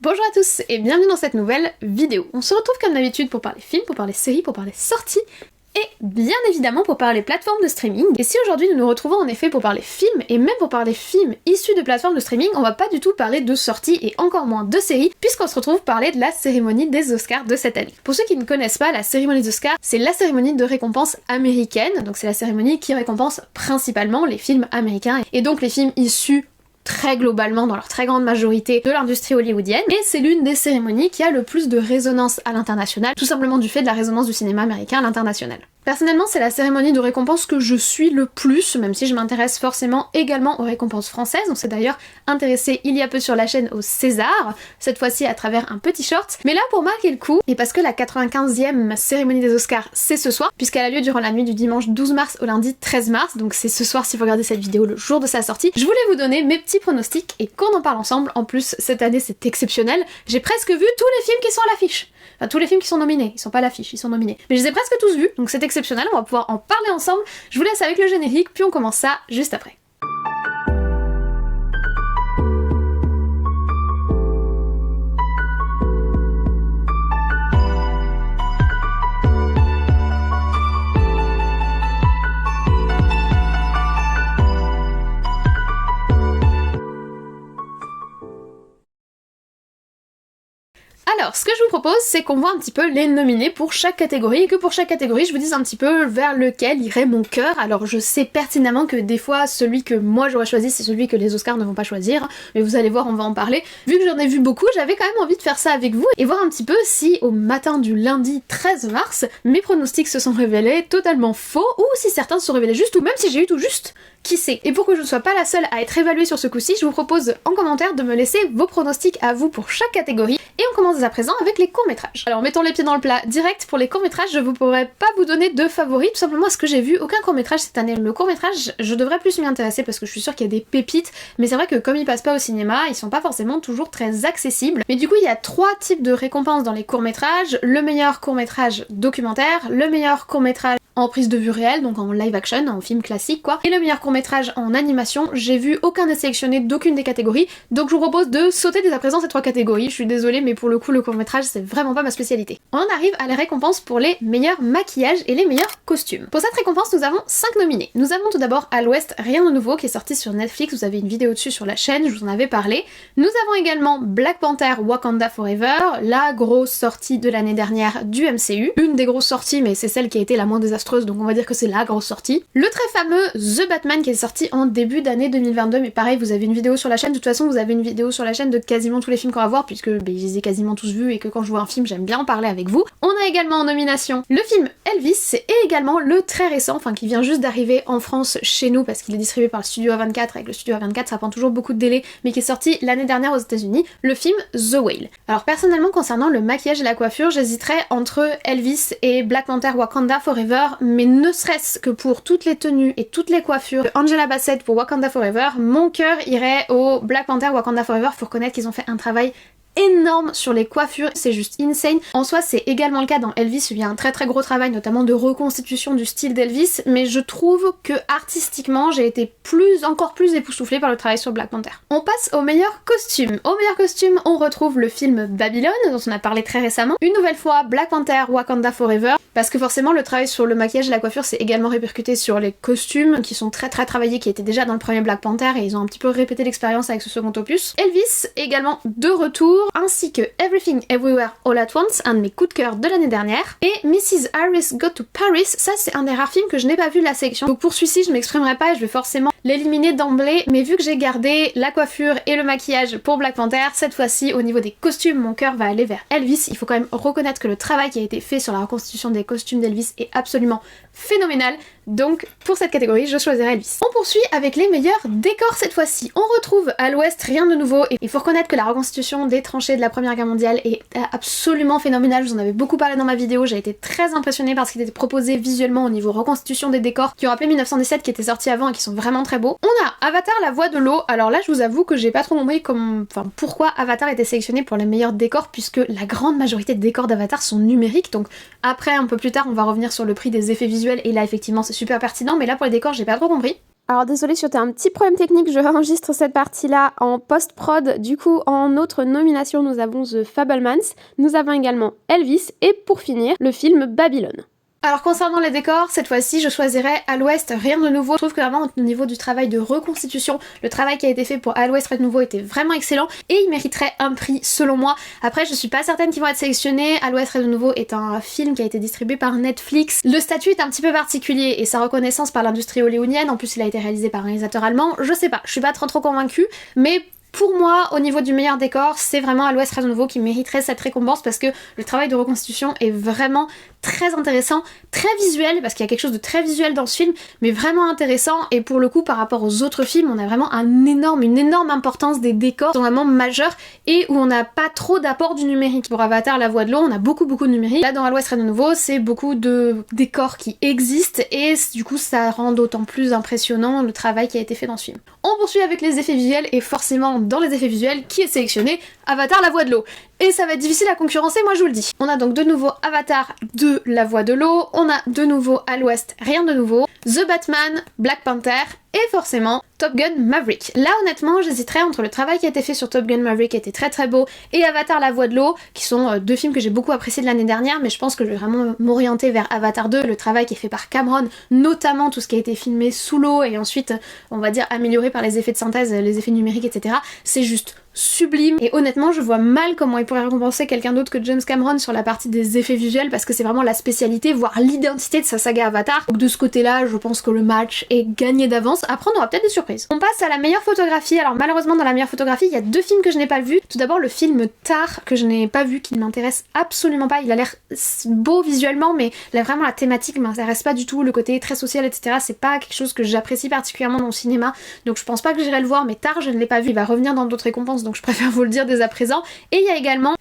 Bonjour à tous et bienvenue dans cette nouvelle vidéo. On se retrouve comme d'habitude pour parler films, pour parler séries, pour parler sorties et bien évidemment pour parler plateformes de streaming. Et si aujourd'hui nous nous retrouvons en effet pour parler films et même pour parler films issus de plateformes de streaming, on va pas du tout parler de sorties et encore moins de séries puisqu'on se retrouve parler de la cérémonie des Oscars de cette année. Pour ceux qui ne connaissent pas, la cérémonie des Oscars, c'est la cérémonie de récompense américaine, donc c'est la cérémonie qui récompense principalement les films américains et donc les films issus très globalement dans leur très grande majorité de l'industrie hollywoodienne, et c'est l'une des cérémonies qui a le plus de résonance à l'international, tout simplement du fait de la résonance du cinéma américain à l'international. Personnellement, c'est la cérémonie de récompense que je suis le plus, même si je m'intéresse forcément également aux récompenses françaises. On s'est d'ailleurs intéressé il y a peu sur la chaîne au César, cette fois-ci à travers un petit short. Mais là, pour marquer le coup, et parce que la 95e cérémonie des Oscars, c'est ce soir, puisqu'elle a lieu durant la nuit du dimanche 12 mars au lundi 13 mars, donc c'est ce soir si vous regardez cette vidéo le jour de sa sortie, je voulais vous donner mes petits pronostics et qu'on en parle ensemble. En plus, cette année, c'est exceptionnel. J'ai presque vu tous les films qui sont à l'affiche. Enfin, tous les films qui sont nominés. Ils sont pas à l'affiche, ils sont nominés. Mais je les ai presque tous vus, donc c'est exceptionnel, on va pouvoir en parler ensemble. Je vous laisse avec le générique, puis on commence ça juste après. Alors, ce que je vous propose, c'est qu'on voit un petit peu les nominés pour chaque catégorie, et que pour chaque catégorie, je vous dise un petit peu vers lequel irait mon cœur. Alors, je sais pertinemment que des fois, celui que moi j'aurais choisi, c'est celui que les Oscars ne vont pas choisir, mais vous allez voir, on va en parler. Vu que j'en ai vu beaucoup, j'avais quand même envie de faire ça avec vous, et voir un petit peu si, au matin du lundi 13 mars, mes pronostics se sont révélés totalement faux, ou si certains se sont révélés juste, ou même si j'ai eu tout juste. Qui sait? Et pour que je ne sois pas la seule à être évaluée sur ce coup-ci, je vous propose en commentaire de me laisser vos pronostics à vous pour chaque catégorie, et on commence à présent avec les courts-métrages. Alors mettons les pieds dans le plat direct. Pour les courts-métrages, je ne pourrais pas vous donner de favoris, tout simplement parce que j'ai vu aucun court-métrage cette année. Le court-métrage, je devrais plus m'y intéresser parce que je suis sûre qu'il y a des pépites, mais c'est vrai que comme ils passent pas au cinéma, ils sont pas forcément toujours très accessibles. Mais du coup, il y a trois types de récompenses dans les courts-métrages: le meilleur court-métrage documentaire, le meilleur court-métrage en prise de vue réelle, donc en live action, en film classique quoi, et le meilleur court-métrage en animation. J'ai vu aucun des sélectionnés d'aucune des catégories, donc je vous propose de sauter dès à présent ces trois catégories. Je suis désolée, mais pour le coup le court-métrage c'est vraiment pas ma spécialité. On en arrive à la récompense pour les meilleurs maquillages et les meilleurs costumes. Pour cette récompense, nous avons 5 nominés. Nous avons tout d'abord À l'Ouest, rien de nouveau, qui est sorti sur Netflix, vous avez une vidéo dessus sur la chaîne, je vous en avais parlé. Nous avons également Black Panther Wakanda Forever, la grosse sortie de l'année dernière du MCU. Une des grosses sorties, mais c'est celle qui a été la moins désastreuse, donc on va dire que c'est la grosse sortie. Le très fameux The Batman qui est sorti en début d'année 2022, mais pareil, vous avez une vidéo sur la chaîne. De toute façon, vous avez une vidéo sur la chaîne de quasiment tous les films qu'on va voir, puisque je les ai quasiment tous vus et que quand je vois un film, j'aime bien en parler avec vous. On a également en nomination le film Elvis, et également le très récent, enfin qui vient juste d'arriver en France chez nous parce qu'il est distribué par le Studio A24. Avec le Studio A24, ça prend toujours beaucoup de délai, mais qui est sorti l'année dernière aux États-Unis, le film The Whale. Alors personnellement, concernant le maquillage et la coiffure, j'hésiterais entre Elvis et Black Panther Wakanda Forever, mais ne serait-ce que pour toutes les tenues et toutes les coiffures de Angela Bassett pour Wakanda Forever, mon cœur irait au Black Panther Wakanda Forever. Faut reconnaître qu'ils ont fait un travail énorme sur les coiffures, c'est juste insane. En soi, c'est également le cas dans Elvis, il y a un très très gros travail notamment de reconstitution du style d'Elvis, mais je trouve que artistiquement j'ai été encore plus époustouflée par le travail sur Black Panther. On passe au meilleur costume. Au meilleur costume, on retrouve le film Babylone dont on a parlé très récemment. Une nouvelle fois, Black Panther Wakanda Forever, parce que forcément le travail sur le maquillage et la coiffure s'est également répercuté sur les costumes qui sont très très travaillés, qui étaient déjà dans le premier Black Panther, et ils ont un petit peu répété l'expérience avec ce second opus. Elvis également de retour, ainsi que Everything Everywhere All at Once, un de mes coups de cœur de l'année dernière, et Mrs. Harris Go to Paris. Ça c'est un des rares films que je n'ai pas vu de la sélection, donc pour celui-ci je m'exprimerai pas et je vais forcément l'éliminer d'emblée, mais vu que j'ai gardé la coiffure et le maquillage pour Black Panther, cette fois-ci au niveau des costumes mon cœur va aller vers Elvis. Il faut quand même reconnaître que le travail qui a été fait sur la reconstitution des costumes d'Elvis est absolument phénoménal, donc pour cette catégorie je choisirai Elvis. On poursuit avec les meilleurs décors cette fois-ci. On retrouve À l'Ouest, rien de nouveau, et il faut reconnaître que la reconstitution des tranchées de la Première Guerre mondiale est absolument phénoménale. Je vous en avais beaucoup parlé dans ma vidéo, j'ai été très impressionnée par ce qui était proposé visuellement au niveau reconstitution des décors qui ont rappelé 1917 qui était sorti avant et qui sont vraiment très beaux. On a Avatar la voix de l'eau. Alors là je vous avoue que j'ai pas trop compris pourquoi Avatar était sélectionné pour les meilleurs décors, puisque la grande majorité des décors d'Avatar sont numériques, donc après un peu plus tard on va revenir sur le prix des effets visuels et là effectivement c'est super pertinent, mais là pour les décors j'ai pas trop compris. Alors désolé, c'était un petit problème technique, je enregistre cette partie-là en post-prod. Du coup, en autre nomination, nous avons The Fabelmans, nous avons également Elvis et pour finir, le film Babylone. Alors concernant les décors, cette fois-ci je choisirais À l'Ouest, rien de nouveau. Je trouve que vraiment au niveau du travail de reconstitution, le travail qui a été fait pour À l'Ouest, rien de nouveau était vraiment excellent et il mériterait un prix selon moi. Après je suis pas certaine qu'ils vont être sélectionnés. À l'Ouest, rien de nouveau est un film qui a été distribué par Netflix. Le statut est un petit peu particulier et sa reconnaissance par l'industrie hollywoodienne, en plus il a été réalisé par un réalisateur allemand, je sais pas, je suis pas trop convaincue, mais pour moi, au niveau du meilleur décor, c'est vraiment À l'Ouest, rien de nouveau qui mériterait cette récompense parce que le travail de reconstitution est vraiment très intéressant, très visuel, parce qu'il y a quelque chose de très visuel dans ce film, mais vraiment intéressant, et pour le coup, par rapport aux autres films, on a vraiment une énorme importance des décors, qui sont vraiment majeurs, et où on n'a pas trop d'apport du numérique. Pour Avatar, La Voix de l'eau, on a beaucoup de numérique. Là, dans À l'Ouest, rien de nouveau, c'est beaucoup de décors qui existent, et du coup, ça rend d'autant plus impressionnant le travail qui a été fait dans ce film. On poursuit avec les effets visuels, et forcément, dans les effets visuels, qui est sélectionné? Avatar, La Voix de l'eau. Et ça va être difficile à concurrencer, moi je vous le dis. On a donc de nouveau Avatar 2, La Voix de l'eau, on a de nouveau À l'Ouest, rien de nouveau, The Batman, Black Panther, et forcément Top Gun Maverick. Là honnêtement j'hésiterais entre le travail qui a été fait sur Top Gun Maverick qui était très beau et Avatar La Voix de l'eau qui sont deux films que j'ai beaucoup appréciés de l'année dernière, mais je pense que je vais vraiment m'orienter vers Avatar 2, le travail qui est fait par Cameron, notamment tout ce qui a été filmé sous l'eau et ensuite on va dire amélioré par les effets de synthèse, les effets numériques etc. C'est juste sublime et honnêtement je vois mal comment il pourrait récompenser quelqu'un d'autre que James Cameron sur la partie des effets visuels parce que c'est vraiment la spécialité voire l'identité de sa saga Avatar. Donc de ce côté là je pense que le match est gagné d'avance. Après on aura peut-être des surprises. On passe à la meilleure photographie. Alors malheureusement dans la meilleure photographie il y a deux films que je n'ai pas vus. Tout d'abord le film Tar que je n'ai pas vu, qui ne m'intéresse absolument pas. Il a l'air beau visuellement mais là, vraiment la thématique m'intéresse pas du tout, le côté très social etc. C'est pas quelque chose que j'apprécie particulièrement dans le cinéma, donc je pense pas que j'irai le voir, mais Tar je ne l'ai pas vu, il va revenir dans d'autres récompenses donc je préfère vous le dire dès à présent. Et il y a également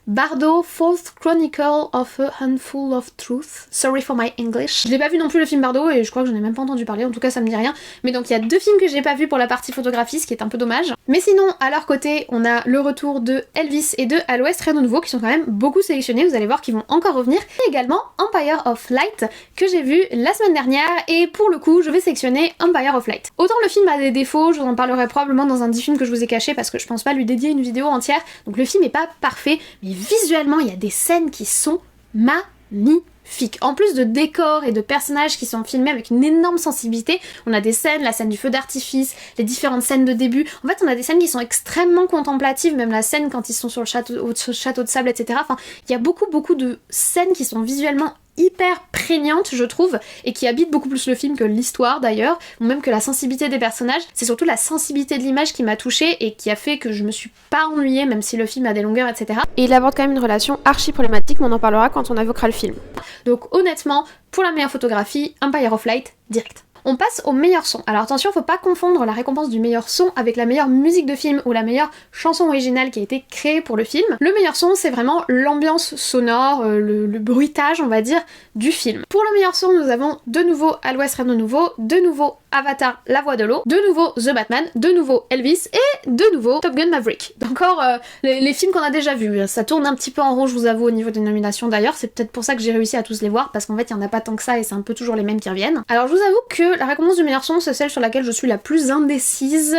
Bardo, Fourth Chronicle of a Handful of Truth. Sorry for my English. Je l'ai pas vu non plus le film Bardo et je crois que j'en ai même pas entendu parler, en tout cas ça me dit rien. Mais donc il y a deux films que j'ai pas vus pour la partie photographie, ce qui est un peu dommage. Mais sinon, à leur côté, on a le retour de Elvis et de À l'Ouest, rien de nouveau, qui sont quand même beaucoup sélectionnés, vous allez voir qu'ils vont encore revenir. Et également Empire of Light, que j'ai vu la semaine dernière, et pour le coup, je vais sélectionner Empire of Light. Autant le film a des défauts, je vous en parlerai probablement dans un 10 films que je vous ai caché, parce que je pense pas lui dédier une vidéo entière, donc le film est pas parfait, mais visuellement, il y a des scènes qui sont magnifiques. En plus de décors et de personnages qui sont filmés avec une énorme sensibilité, on a des scènes, la scène du feu d'artifice, les différentes scènes de début. En fait, on a des scènes qui sont extrêmement contemplatives, même la scène quand ils sont sur le château de sable, etc. Enfin, il y a beaucoup de scènes qui sont visuellement hyper prégnante je trouve et qui habite beaucoup plus le film que l'histoire d'ailleurs, ou même que la sensibilité des personnages. C'est surtout la sensibilité de l'image qui m'a touchée et qui a fait que je me suis pas ennuyée même si le film a des longueurs etc. Et il aborde quand même une relation archi problématique, mais on en parlera quand on évoquera le film. Donc honnêtement, pour la meilleure photographie, Empire of Light, direct. On passe au meilleur son. Alors attention, faut pas confondre la récompense du meilleur son avec la meilleure musique de film ou la meilleure chanson originale qui a été créée pour le film. Le meilleur son, c'est vraiment l'ambiance sonore, le bruitage, on va dire, du film. Pour le meilleur son, nous avons de nouveau À l'Ouest, rien de nouveau, de nouveau Avatar, La Voix de l'eau, de nouveau The Batman, de nouveau Elvis et de nouveau Top Gun Maverick. Encore les films qu'on a déjà vus. Ça tourne un petit peu en rond, je vous avoue, au niveau des nominations d'ailleurs. C'est peut-être pour ça que j'ai réussi à tous les voir, parce qu'en fait, il y en a pas tant que ça et c'est un peu toujours les mêmes qui reviennent. Alors je vous avoue que la récompense du meilleur son, c'est celle sur laquelle je suis la plus indécise.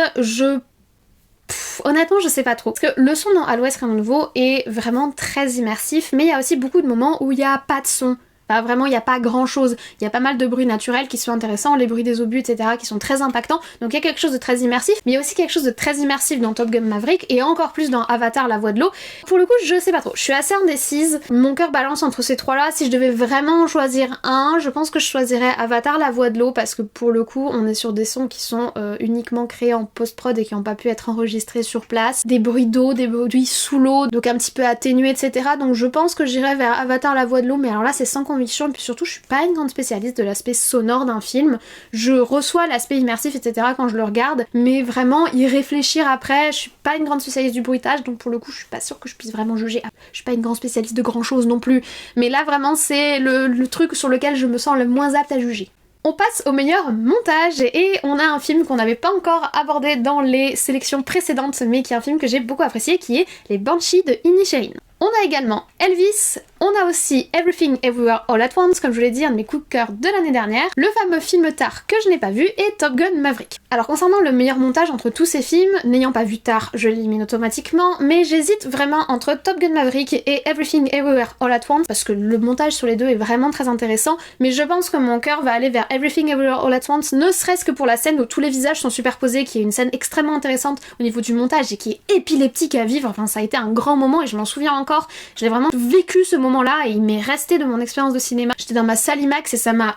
Honnêtement, je sais pas trop. Parce que le son dans À l'Ouest, rien de nouveau est vraiment très immersif, mais il y a aussi beaucoup de moments où il y a pas de son. Enfin, vraiment, il n'y a pas grand chose. Il y a pas mal de bruits naturels qui sont intéressants, les bruits des obus, etc., qui sont très impactants. Donc il y a quelque chose de très immersif, mais il y a aussi quelque chose de très immersif dans Top Gun Maverick et encore plus dans Avatar, La Voix de l'eau. Pour le coup, je sais pas trop. Je suis assez indécise. Mon cœur balance entre ces trois-là. Si je devais vraiment choisir un, je pense que je choisirais Avatar, La Voix de l'eau, parce que pour le coup, on est sur des sons qui sont uniquement créés en post-prod et qui n'ont pas pu être enregistrés sur place. Des bruits d'eau, des bruits sous l'eau, donc un petit peu atténués, etc. Donc je pense que j'irais vers Avatar, La Voix de l'eau, mais alors là, c'est sans conviction, et puis surtout je suis pas une grande spécialiste de l'aspect sonore d'un film. Je reçois l'aspect immersif etc quand je le regarde, mais vraiment y réfléchir après, je suis pas une grande spécialiste du bruitage, donc pour le coup je suis pas sûre que je puisse vraiment juger. Je suis pas une grande spécialiste de grand chose non plus, mais là vraiment c'est le truc sur lequel je me sens le moins apte à juger. On passe au meilleur montage et on a un film qu'on n'avait pas encore abordé dans les sélections précédentes, mais qui est un film que j'ai beaucoup apprécié, qui est Les Banshees de Inisherin. On a également Elvis, On a aussi Everything Everywhere All at Once, comme je vous l'ai dit, un de mes coups de cœur de l'année dernière, le fameux film Tar que je n'ai pas vu et Top Gun Maverick. Alors concernant le meilleur montage entre tous ces films, n'ayant pas vu Tar, je l'élimine automatiquement, mais j'hésite vraiment entre Top Gun Maverick et Everything Everywhere All at Once parce que le montage sur les deux est vraiment très intéressant, mais je pense que mon cœur va aller vers Everything Everywhere All at Once, ne serait-ce que pour la scène où tous les visages sont superposés, qui est une scène extrêmement intéressante au niveau du montage et qui est épileptique à vivre. Enfin, ça a été un grand moment et je m'en souviens encore. Je l'ai vraiment vécu ce moment-là et il m'est resté de mon expérience de cinéma. J'étais dans ma salle IMAX et ça m'a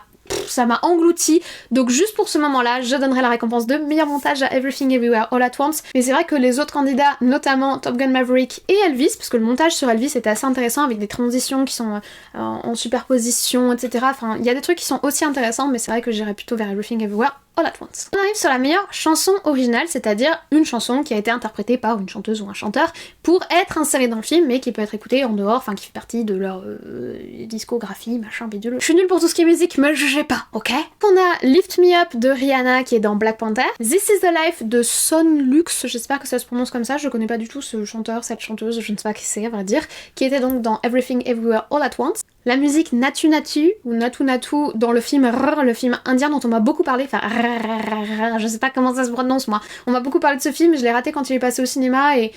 englouti, donc juste pour ce moment-là, je donnerai la récompense de meilleur montage à Everything Everywhere All at Once, mais c'est vrai que les autres candidats, notamment Top Gun Maverick et Elvis, parce que le montage sur Elvis était assez intéressant avec des transitions qui sont en superposition, etc. Enfin, il y a des trucs qui sont aussi intéressants, mais c'est vrai que j'irais plutôt vers Everything Everywhere All at Once. On arrive sur la meilleure chanson originale, c'est-à-dire une chanson qui a été interprétée par une chanteuse ou un chanteur pour être insérée dans le film, mais qui peut être écoutée en dehors, enfin qui fait partie de leur discographie, machin, bidule. Je suis nulle pour tout ce qui est musique, me jugez pas, ok? On a Lift Me Up de Rihanna qui est dans Black Panther, This Is The Life de Son Lux, j'espère que ça se prononce comme ça, je connais pas du tout ce chanteur, cette chanteuse, je ne sais pas qui c'est à vrai dire, qui était donc dans Everything Everywhere All at Once. La musique Natu Natu, ou Natu Natu, dans le film indien dont on m'a beaucoup parlé, enfin je sais pas comment ça se prononce moi, on m'a beaucoup parlé de ce film, je l'ai raté quand il est passé au cinéma et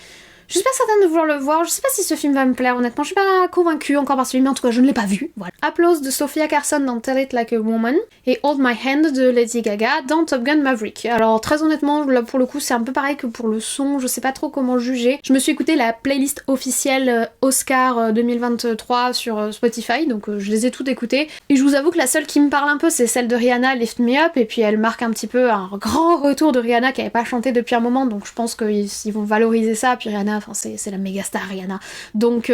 je suis pas certaine de vouloir le voir, je sais pas si ce film va me plaire honnêtement, je suis pas convaincue encore par ce film, mais en tout cas je ne l'ai pas vu, voilà. Applause de Sophia Carson dans Tell It Like a Woman, et Hold My Hand de Lady Gaga dans Top Gun Maverick. Alors très honnêtement, là pour le coup c'est un peu pareil que pour le son, je sais pas trop comment juger. Je me suis écouté la playlist officielle Oscar 2023 sur Spotify, donc je les ai toutes écoutées, et je vous avoue que la seule qui me parle un peu c'est celle de Rihanna, Lift Me Up, et puis elle marque un petit peu un grand retour de Rihanna qui avait pas chanté depuis un moment, donc je pense qu'ils vont valoriser ça, puis Rihanna, enfin c'est la méga star Rihanna. Donc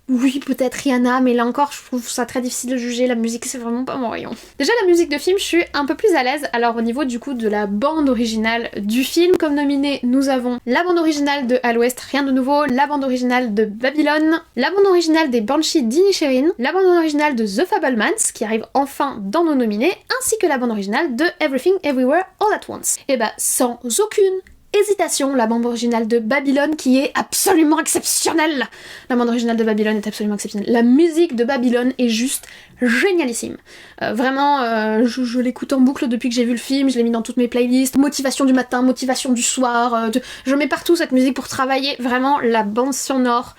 oui, peut-être Rihanna, mais là encore, je trouve ça très difficile de juger, la musique c'est vraiment pas mon rayon. Déjà la musique de film, je suis un peu plus à l'aise, alors au niveau du coup de la bande originale du film, comme nominé, nous avons la bande originale de À l'Ouest, rien de nouveau, la bande originale de Babylone, la bande originale des Banshees d'Inisherin, la bande originale de The Fabelmans, qui arrive enfin dans nos nominés, ainsi que la bande originale de Everything Everywhere All at Once. Et bah sans aucune hésitation, la bande originale de Babylone qui est absolument exceptionnelle. La bande originale de Babylone est absolument exceptionnelle. La musique de Babylone est juste génialissime. Vraiment, je l'écoute en boucle depuis que j'ai vu le film, je l'ai mis dans toutes mes playlists. Motivation du matin, motivation du soir, je mets partout cette musique pour travailler. Vraiment, la bande sonore,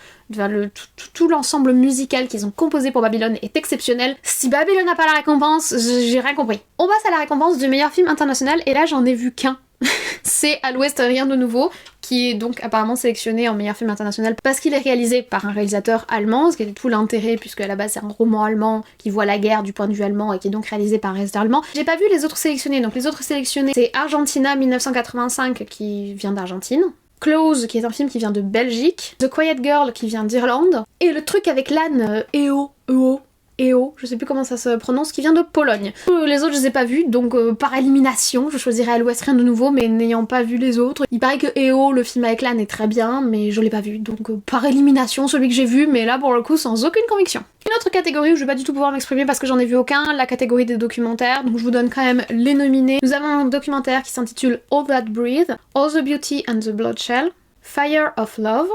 tout l'ensemble musical qu'ils ont composé pour Babylone est exceptionnel. Si Babylone n'a pas la récompense, j'ai rien compris. On passe à la récompense du meilleur film international, et là j'en ai vu qu'un. C'est À l'Ouest, rien de nouveau, qui est donc apparemment sélectionné en meilleur film international parce qu'il est réalisé par un réalisateur allemand, ce qui était tout l'intérêt puisque à la base c'est un roman allemand qui voit la guerre du point de vue allemand et qui est donc réalisé par un réalisateur allemand. J'ai pas vu les autres sélectionnés, donc les autres sélectionnés c'est Argentina 1985 qui vient d'Argentine, Close qui est un film qui vient de Belgique, The Quiet Girl qui vient d'Irlande, et le truc avec l'âne EO, je sais plus comment ça se prononce, qui vient de Pologne. Les autres je les ai pas vus, donc par élimination, je choisirais À l'Ouest, rien de nouveau, mais n'ayant pas vu les autres. Il paraît que EO, le film avec l'âne, est très bien, mais je l'ai pas vu, donc par élimination, celui que j'ai vu, mais là pour le coup sans aucune conviction. Une autre catégorie où je vais pas du tout pouvoir m'exprimer parce que j'en ai vu aucun, la catégorie des documentaires, donc je vous donne quand même les nominés. Nous avons un documentaire qui s'intitule All That Breathe, All the Beauty and the Bloodshed, Fire of Love,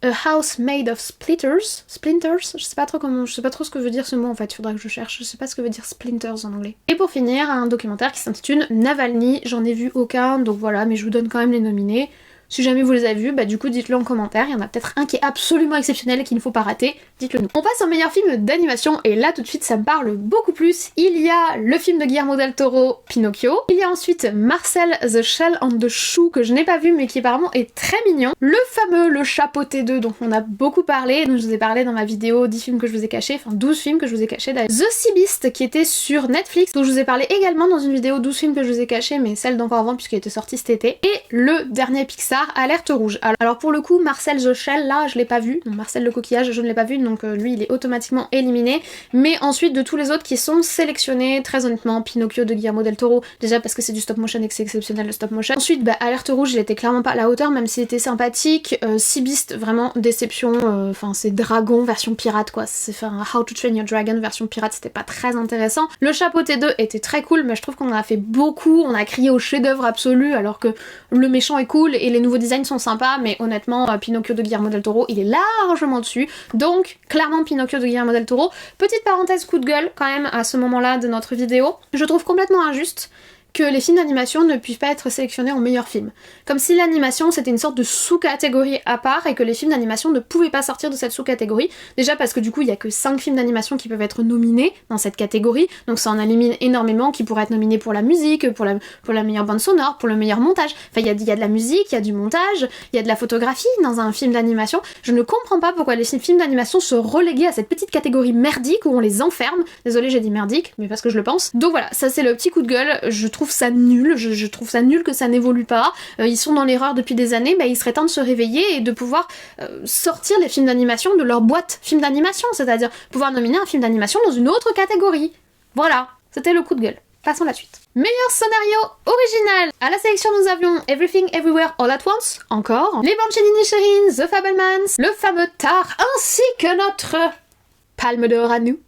A House Made of Splinters, je sais pas trop ce que veut dire ce mot en fait, il faudra que je cherche, je sais pas ce que veut dire splinters en anglais. Et pour finir, un documentaire qui s'intitule Navalny, j'en ai vu aucun, donc voilà, mais je vous donne quand même les nominés. Si jamais vous les avez vus, bah du coup dites-le en commentaire, il y en a peut-être un qui est absolument exceptionnel et qu'il ne faut pas rater, dites-le nous. On passe au meilleur film d'animation, et là tout de suite ça me parle beaucoup plus. Il y a le film de Guillermo del Toro, Pinocchio. Il y a ensuite Marcel the Shell and the Shoe, que je n'ai pas vu mais qui apparemment est très mignon. Le fameux Le Chapeauté 2 dont on a beaucoup parlé, dont je vous ai parlé dans ma vidéo 10 films que je vous ai cachés, enfin 12 films que je vous ai cachés d'ailleurs. The Sea Beast qui était sur Netflix, dont je vous ai parlé également dans une vidéo 12 films que je vous ai cachés, mais celle d'encore avant puisqu'elle était sortie cet été. Et le dernier Pixar, Alerte Rouge. Alors pour le coup, Marcel the Shell, là je l'ai pas vu, donc Marcel le coquillage je ne l'ai pas vu, donc lui il est automatiquement éliminé, mais ensuite de tous les autres qui sont sélectionnés, très honnêtement, Pinocchio de Guillermo del Toro, déjà parce que c'est du stop motion et que c'est exceptionnel le stop motion. Ensuite Alerte Rouge, il était clairement pas à la hauteur, même s'il était sympathique. Sea Beast, vraiment déception, enfin c'est Dragon version pirate quoi, c'est How to Train Your Dragon version pirate, c'était pas très intéressant. Le Chapeauté 2 était très cool, mais je trouve qu'on en a fait beaucoup, on a crié au chef-d'œuvre absolu alors que le méchant est cool et les nouveaux designs sont sympas, mais honnêtement Pinocchio de Guillermo del Toro il est largement dessus, donc Donc clairement Pinocchio de Guillermo del Toro. Petite parenthèse coup de gueule quand même à ce moment-là de notre vidéo. Je trouve complètement injuste que les films d'animation ne puissent pas être sélectionnés en meilleur film. Comme si l'animation c'était une sorte de sous-catégorie à part et que les films d'animation ne pouvaient pas sortir de cette sous-catégorie. Déjà parce que du coup il y a que 5 films d'animation qui peuvent être nominés dans cette catégorie, donc ça en élimine énormément qui pourraient être nominés pour la musique, pour la meilleure bande sonore, pour le meilleur montage. Enfin il y a de la musique, il y a du montage, il y a de la photographie dans un film d'animation. Je ne comprends pas pourquoi les films d'animation se reléguent à cette petite catégorie merdique où on les enferme. Désolée j'ai dit merdique, mais parce que je le pense. Donc voilà, ça c'est le petit coup de gueule, je trouve ça nul, je trouve ça nul que ça n'évolue pas, ils sont dans l'erreur depuis des années, il serait temps de se réveiller et de pouvoir sortir les films d'animation de leur boîte film d'animation, c'est-à-dire pouvoir nominer un film d'animation dans une autre catégorie. Voilà, c'était le coup de gueule. Passons à la suite. Meilleur scénario original. À la sélection nous avions Everything Everywhere All at Once, encore, Les Banshees d'Inisherin, The Fabelmans, le fameux Tar, ainsi que notre Palme d'Or à nous.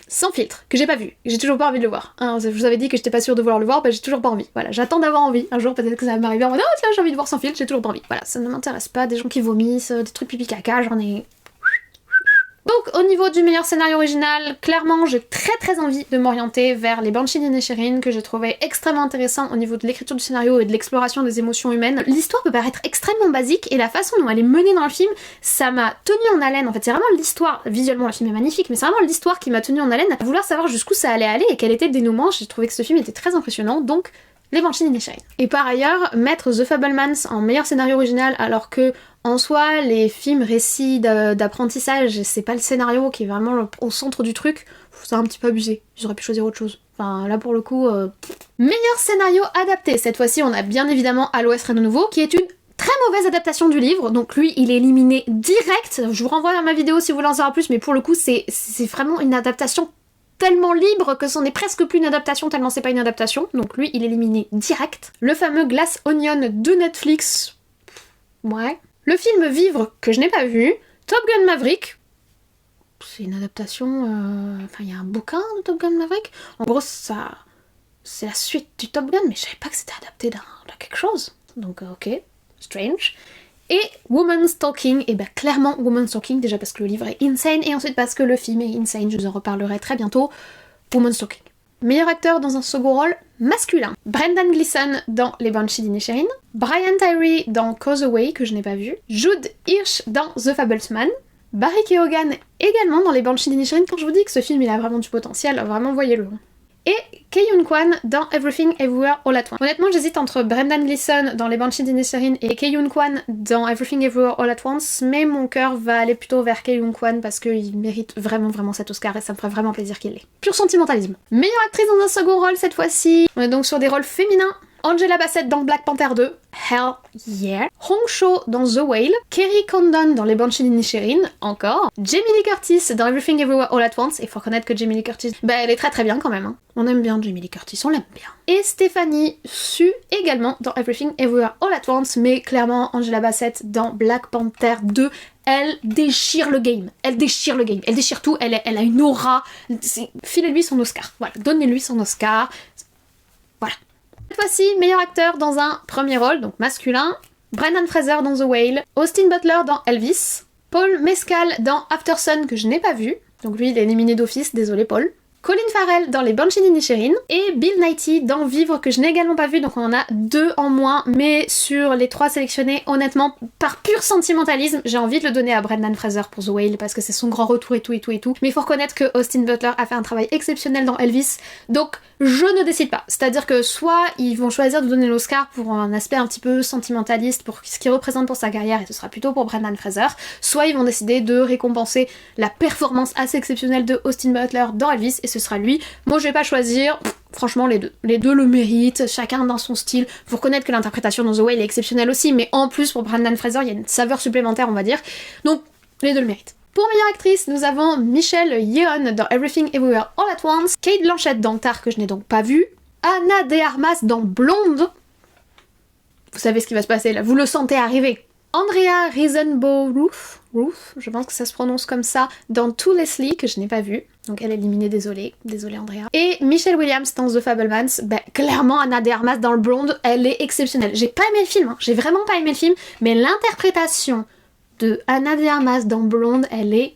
Sans filtre, que j'ai pas vu, j'ai toujours pas envie de le voir. Hein, je vous avais dit que j'étais pas sûre de vouloir le voir, j'ai toujours pas envie. Voilà, j'attends d'avoir envie. Un jour peut-être que ça va m'arriver en mode oh tiens j'ai envie de voir sans filtre, j'ai toujours pas envie. Voilà, ça ne m'intéresse pas, des gens qui vomissent, des trucs pipi caca, j'en ai... Donc au niveau du meilleur scénario original, clairement j'ai très envie de m'orienter vers les Banshees d'Inisherin que j'ai trouvé extrêmement intéressant au niveau de l'écriture du scénario et de l'exploration des émotions humaines. L'histoire peut paraître extrêmement basique et la façon dont elle est menée dans le film, ça m'a tenue en haleine. En fait c'est vraiment l'histoire, visuellement le film est magnifique, mais c'est vraiment l'histoire qui m'a tenue en haleine à vouloir savoir jusqu'où ça allait aller et quel était le dénouement. J'ai trouvé que ce film était très impressionnant, donc les Banshees d'Inisherin. Et par ailleurs, mettre The Fabelmans en meilleur scénario original alors que en soi, les films récits d'apprentissage, c'est pas le scénario qui est vraiment au centre du truc, c'est un petit peu abusé. Ils auraient pu choisir autre chose. Enfin, là pour le coup... Meilleur scénario adapté. Cette fois-ci, on a bien évidemment À l'Ouest Rien de Nouveau, qui est une très mauvaise adaptation du livre, donc lui, il est éliminé direct. Je vous renvoie vers ma vidéo si vous voulez en savoir plus, mais pour le coup, c'est vraiment une adaptation tellement libre que c'en est presque plus une adaptation tellement c'est pas une adaptation. Donc lui, il est éliminé direct. Le fameux Glass Onion de Netflix. Ouais. Le film Vivre, que je n'ai pas vu. Top Gun Maverick. C'est une adaptation... Enfin, il y a un bouquin de Top Gun Maverick. En gros, ça... c'est la suite du Top Gun, mais je savais pas que c'était adapté d'un quelque chose. Donc, ok. Strange. Et Woman's Talking. Et ben clairement, Woman's Talking, déjà parce que le livre est insane, et ensuite parce que le film est insane. Je vous en reparlerai très bientôt. Woman's Talking. Meilleur acteur dans un second rôle masculin. Brendan Gleeson dans Les Banshees d'Inisherin. Brian Tyree dans Causeway, que je n'ai pas vu. Jude Hirsch dans The Fablesman. Barry Keoghan également dans Les Banshees d'Inisherin. Quand je vous dis que ce film il a vraiment du potentiel, vraiment voyez-le. Et Kei-Yun Kwan dans Everything Everywhere All at Once. Honnêtement, j'hésite entre Brendan Gleeson dans Les Banshees d'Inisherin et Kei-Yun Kwan dans Everything Everywhere All at Once, mais mon cœur va aller plutôt vers Kei-Yun Kwan parce qu'il mérite vraiment cet Oscar et ça me ferait vraiment plaisir qu'il l'ait. Pur sentimentalisme. Meilleure actrice dans un second rôle cette fois-ci. On est donc sur des rôles féminins. Angela Bassett dans Black Panther 2, hell yeah. Hong Chau dans The Whale, Kerry Condon dans Les Banshees d'Inisherin, encore. Jamie Lee Curtis dans Everything Everywhere All at Once, et faut reconnaître que Jamie Lee Curtis, elle est très bien quand même. Hein. On aime bien Jamie Lee Curtis, on l'aime bien. Et Stéphanie Su également dans Everything Everywhere All at Once, mais clairement Angela Bassett dans Black Panther 2, elle déchire le game, elle déchire tout, elle a une aura, filez-lui son Oscar, voilà, donnez-lui son Oscar, voilà. Cette fois-ci, meilleur acteur dans un premier rôle, donc masculin, Brendan Fraser dans The Whale, Austin Butler dans Elvis, Paul Mescal dans Aftersun que je n'ai pas vu, donc lui il est éliminé d'office, désolé Paul, Colin Farrell dans Les Banshees d'Inisherin, et Bill Nighy dans Vivre que je n'ai également pas vu, donc on en a 2 en moins, mais sur les 3 sélectionnés, honnêtement, par pur sentimentalisme, j'ai envie de le donner à Brendan Fraser pour The Whale, parce que c'est son grand retour et tout, mais il faut reconnaître que Austin Butler a fait un travail exceptionnel dans Elvis, donc je ne décide pas. C'est-à-dire que soit ils vont choisir de donner l'Oscar pour un aspect un petit peu sentimentaliste, pour ce qu'il représente pour sa carrière, et ce sera plutôt pour Brendan Fraser, soit ils vont décider de récompenser la performance assez exceptionnelle de Austin Butler dans Elvis, et ce sera lui. Moi je vais pas choisir, franchement les deux. Les deux le méritent, chacun dans son style. Faut reconnaître que l'interprétation dans The Whale est exceptionnelle aussi, mais en plus pour Brendan Fraser il y a une saveur supplémentaire on va dire. Donc les deux le méritent. Pour meilleure actrice, nous avons Michelle Yeoh dans Everything Everywhere All at Once, Cate Blanchett dans Tar que je n'ai donc pas vu, Ana de Armas dans Blonde. Vous savez ce qui va se passer là, vous le sentez arriver. Andrea Riseborough, je pense que ça se prononce comme ça, dans To Leslie, que je n'ai pas vu. Donc elle est éliminée, désolée Andrea. Et Michelle Williams dans The Fabelmans, clairement Ana de Armas dans le Blonde, elle est exceptionnelle. J'ai pas aimé le film, hein. J'ai vraiment pas aimé le film, mais l'interprétation de Ana de Armas dans Blonde, elle est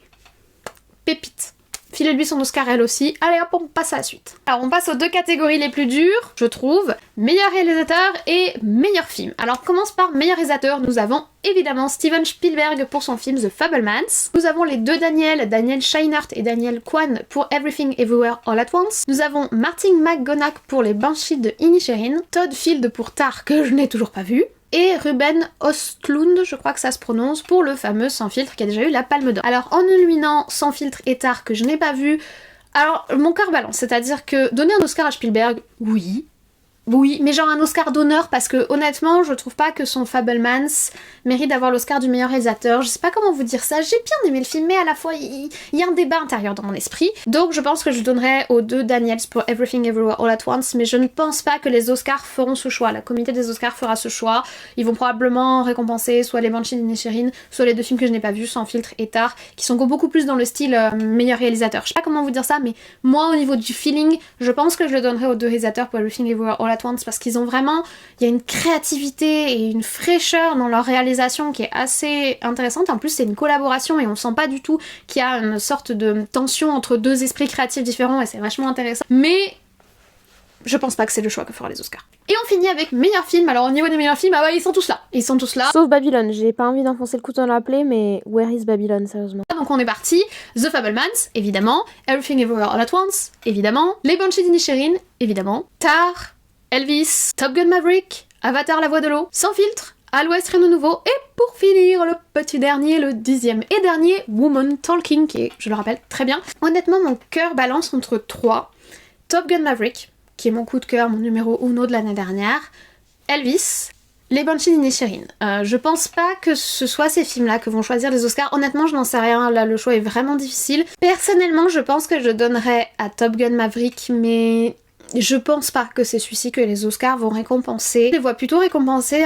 pépite. Filez-lui son Oscar elle aussi. Allez hop, on passe à la suite. Alors on passe aux 2 catégories les plus dures, je trouve. Meilleur réalisateur et meilleur film. Alors on commence par meilleur réalisateur. Nous avons évidemment Steven Spielberg pour son film The Fabelmans. Nous avons les 2 Daniel Scheinert et Daniel Kwan pour Everything Everywhere All at Once. Nous avons Martin McGonagall pour les Banshees de Inisherin. Todd Field pour Tar, que je n'ai toujours pas vu. Et Ruben Östlund, je crois que ça se prononce, pour le fameux Sans filtre qui a déjà eu la Palme d'Or. Alors en éliminant Sans filtre et Tar que je n'ai pas vu, alors mon cœur balance, c'est-à-dire que donner un Oscar à Spielberg, oui, mais genre un Oscar d'honneur parce que honnêtement je trouve pas que son Fabelmans mérite d'avoir l'Oscar du meilleur réalisateur. Je sais pas comment vous dire ça, j'ai bien aimé le film mais à la fois il y a un débat intérieur dans mon esprit. Donc je pense que je donnerais aux 2 Daniels pour Everything Everywhere All at Once, mais je ne pense pas que les Oscars feront ce choix. La comité des Oscars fera ce choix. Ils vont probablement récompenser soit les Banshees d'Inisherin, soit les 2 films que je n'ai pas vus, Sans filtre et Tar, qui sont beaucoup plus dans le style meilleur réalisateur. Je sais pas comment vous dire ça, mais moi au niveau du feeling, je pense que je le donnerais aux 2 réalisateurs pour Everything Everywhere All at Once parce qu'ils ont vraiment, il y a une créativité et une fraîcheur dans leur réalisation qui est assez intéressante. En plus c'est une collaboration et on sent pas du tout qu'il y a une sorte de tension entre 2 esprits créatifs différents et c'est vachement intéressant. Mais je pense pas que c'est le choix que fera les Oscars. Et on finit avec meilleur film. Alors au niveau des meilleurs films, ah ouais, ils sont tous là. Ils sont tous là. Sauf Babylone, j'ai pas envie d'enfoncer le couteau dans la plaie, mais where is Babylone, sérieusement. Donc on est parti. The Fabelmans, évidemment. Everything Everywhere All at Once, évidemment. Les Banshees d'Inisherin, évidemment. Tar, Elvis, Top Gun Maverick, Avatar La Voix de l'eau, Sans filtre, À l'Ouest rien de nouveau, et pour finir, le petit dernier, le 10e et dernier, Woman Talking, qui est, je le rappelle, très bien. Honnêtement, mon cœur balance entre 3. Top Gun Maverick, qui est mon coup de cœur, mon numéro 1 de l'année dernière, Elvis, les Banshees d'Inisherin. Je pense pas que ce soit ces films-là que vont choisir les Oscars. Honnêtement, je n'en sais rien, là le choix est vraiment difficile. Personnellement, je pense que je donnerais à Top Gun Maverick, mais je pense pas que c'est celui-ci que les Oscars vont récompenser. Je les vois plutôt récompenser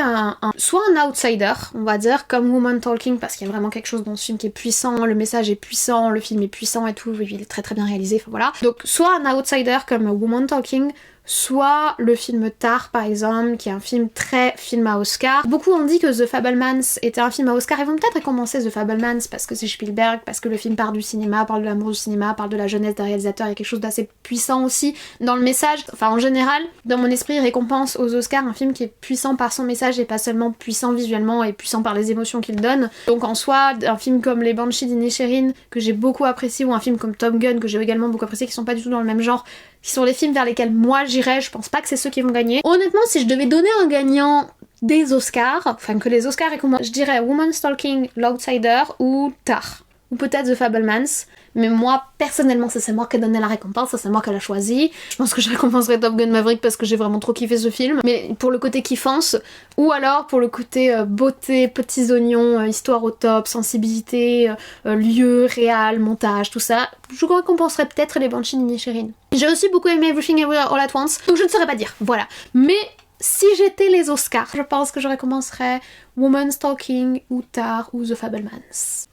soit un outsider, on va dire, comme Woman Talking, parce qu'il y a vraiment quelque chose dans ce film qui est puissant, le message est puissant, le film est puissant et tout, il est très très bien réalisé, enfin voilà. Donc soit un outsider comme Woman Talking, soit le film Tar par exemple, qui est un film à Oscar. Beaucoup ont dit que The Fabelmans était un film à Oscar, ils vont peut-être récompenser The Fabelmans parce que c'est Spielberg, parce que le film parle du cinéma, parle de l'amour du cinéma, parle de la jeunesse des réalisateurs, il y a quelque chose d'assez puissant aussi dans le message. Enfin en général, dans mon esprit, il récompense aux Oscars un film qui est puissant par son message et pas seulement puissant visuellement et puissant par les émotions qu'il donne. Donc en soi, un film comme Les Banshees d'Inisherin, que j'ai beaucoup apprécié, ou un film comme Top Gun, que j'ai également beaucoup apprécié, qui sont pas du tout dans le même genre, qui sont les films vers lesquels moi j'irais, je pense pas que c'est ceux qui vont gagner. Honnêtement, si je devais donner un gagnant des Oscars, enfin que les Oscars récompensent, je dirais Woman's Talking, L'Outsider ou Tar. Ou peut-être The Fabelmans. Mais moi, personnellement, ça c'est moi qui ai donné la récompense, ça c'est moi qui l'a choisi. Je pense que je récompenserais Top Gun Maverick parce que j'ai vraiment trop kiffé ce film. Mais pour le côté kiffance, ou alors pour le côté beauté, petits oignons, histoire au top, sensibilité, lieu, réal, montage, tout ça, je récompenserais peut-être les Banshees d'Inisherin. J'ai aussi beaucoup aimé Everything Everywhere All at Once, donc je ne saurais pas dire, voilà. Mais si j'étais les Oscars, je pense que je récompenserais Woman's Talking ou Tar ou The Fabelmans.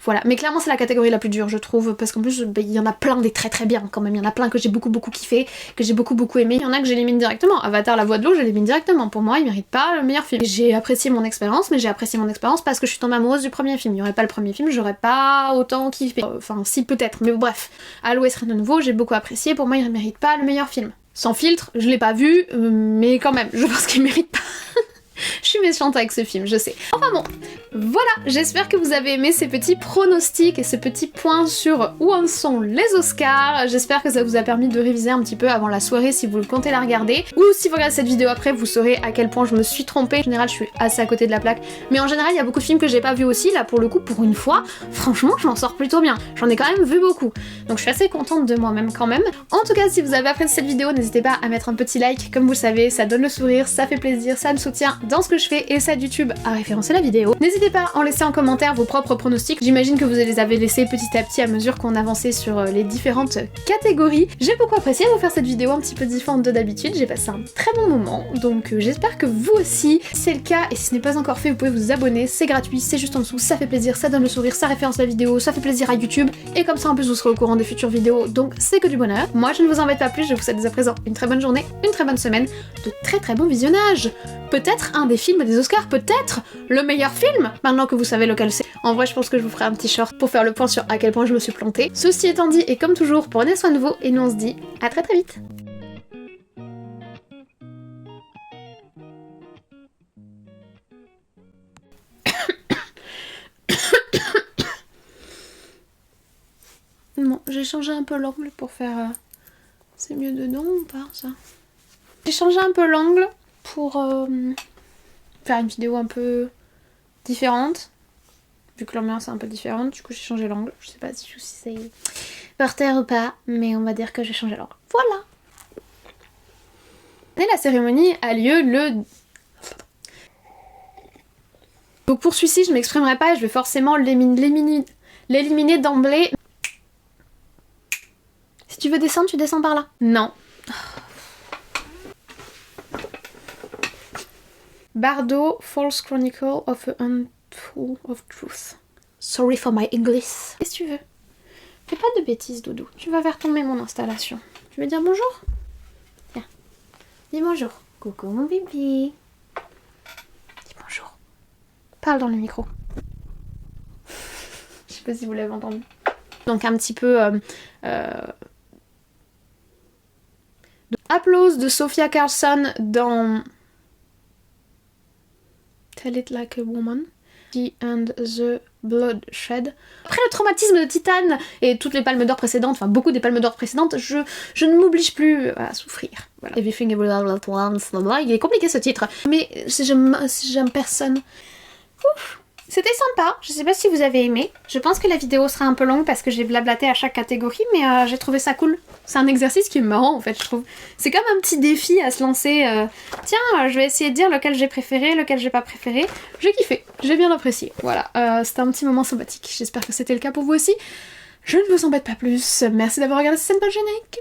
Voilà, mais clairement c'est la catégorie la plus dure je trouve, parce qu'en plus il y en a plein des très très bien quand même, il y en a plein que j'ai beaucoup kiffé, que j'ai beaucoup aimé, il y en a que j'élimine directement. Avatar La Voix de l'eau, j'élimine directement, pour moi il mérite pas le meilleur film. J'ai apprécié mon expérience, mais j'ai apprécié mon expérience parce que je suis tombée amoureuse du premier film. Il y aurait pas le premier film, j'aurais pas autant kiffé. Enfin si peut-être, mais bref. À l'Ouest rien de nouveau, j'ai beaucoup apprécié, pour moi il mérite pas le meilleur film. Sans filtre, je l'ai pas vu, mais quand même, je pense qu'il mérite pas. Je suis méchante avec ce film, je sais. Enfin bon, voilà, j'espère que vous avez aimé ces petits pronostics et ces petits points sur où en sont les Oscars. J'espère que ça vous a permis de réviser un petit peu avant la soirée si vous comptez la regarder. Ou si vous regardez cette vidéo après, vous saurez à quel point je me suis trompée. En général, je suis assez à côté de la plaque. Mais en général, il y a beaucoup de films que j'ai pas vus aussi. Là, pour le coup, pour une fois, franchement, je m'en sors plutôt bien. J'en ai quand même vu beaucoup. Donc je suis assez contente de moi-même quand même. En tout cas, si vous avez apprécié cette vidéo, n'hésitez pas à mettre un petit like. Comme vous le savez, ça donne le sourire, ça fait plaisir, ça me soutient dans ce que je fais et ça aide YouTube à référencer la vidéo. N'hésitez pas à en laisser en commentaire vos propres pronostics. J'imagine que vous les avez laissés petit à petit à mesure qu'on avançait sur les différentes catégories. J'ai beaucoup apprécié vous faire cette vidéo un petit peu différente de d'habitude. J'ai passé un très bon moment, donc j'espère que vous aussi. Si c'est le cas et si ce n'est pas encore fait, vous pouvez vous abonner. C'est gratuit, c'est juste en dessous, ça fait plaisir, ça donne le sourire, ça référence la vidéo, ça fait plaisir à YouTube. Et comme ça en plus vous serez au courant des futures vidéos, donc c'est que du bonheur. Moi je ne vous embête pas plus, je vous souhaite dès à présent une très bonne journée, une très bonne semaine, de très bons visionnages. Peut-être un des films des Oscars, peut-être le meilleur film, maintenant que vous savez lequel c'est. En vrai, je pense que je vous ferai un petit short pour faire le point sur à quel point je me suis plantée. Ceci étant dit, et comme toujours, prenez soin de vous, et nous on se dit à très très vite. Bon, j'ai changé un peu l'angle pour faire... C'est mieux dedans ou pas, ça? J'ai changé un peu l'angle pour faire une vidéo un peu différente. Vu que l'ambiance est un peu différente, du coup j'ai changé l'angle. Je sais pas si c'est porteur ou pas, mais on va dire que j'ai changé l'angle. Voilà! Et la cérémonie a lieu le... Donc pour celui-ci, je m'exprimerai pas et je vais forcément l'éliminer d'emblée. Si tu veux descendre, tu descends par là. Non. Bardo, False Chronicle of a Handful of Truth. Sorry for my English. Qu'est-ce que tu veux? Fais pas de bêtises, Doudou. Tu vas faire tomber mon installation. Tu veux dire bonjour? Tiens. Dis bonjour. Coucou mon bébé. Dis bonjour. Parle dans le micro. Je sais pas si vous l'avez entendu. Donc un petit peu... Applause de Sophia Carlson dans Tell It Like a Woman. She and the Bloodshed. Après le traumatisme de Titane et toutes les palmes d'or précédentes, enfin beaucoup des palmes d'or précédentes, je ne m'oblige plus à souffrir. Voilà. Everything Everywhere All at Once, il est compliqué ce titre. Mais si j'aime personne. Ouf. C'était sympa, je sais pas si vous avez aimé. Je pense que la vidéo sera un peu longue parce que j'ai blablaté à chaque catégorie, mais j'ai trouvé ça cool. C'est un exercice qui est marrant en fait, je trouve. C'est comme un petit défi à se lancer. Tiens, je vais essayer de dire lequel j'ai préféré, lequel j'ai pas préféré. J'ai kiffé, j'ai bien apprécié. Voilà, c'était un petit moment sympathique. J'espère que c'était le cas pour vous aussi. Je ne vous embête pas plus. Merci d'avoir regardé cette scène pas générique.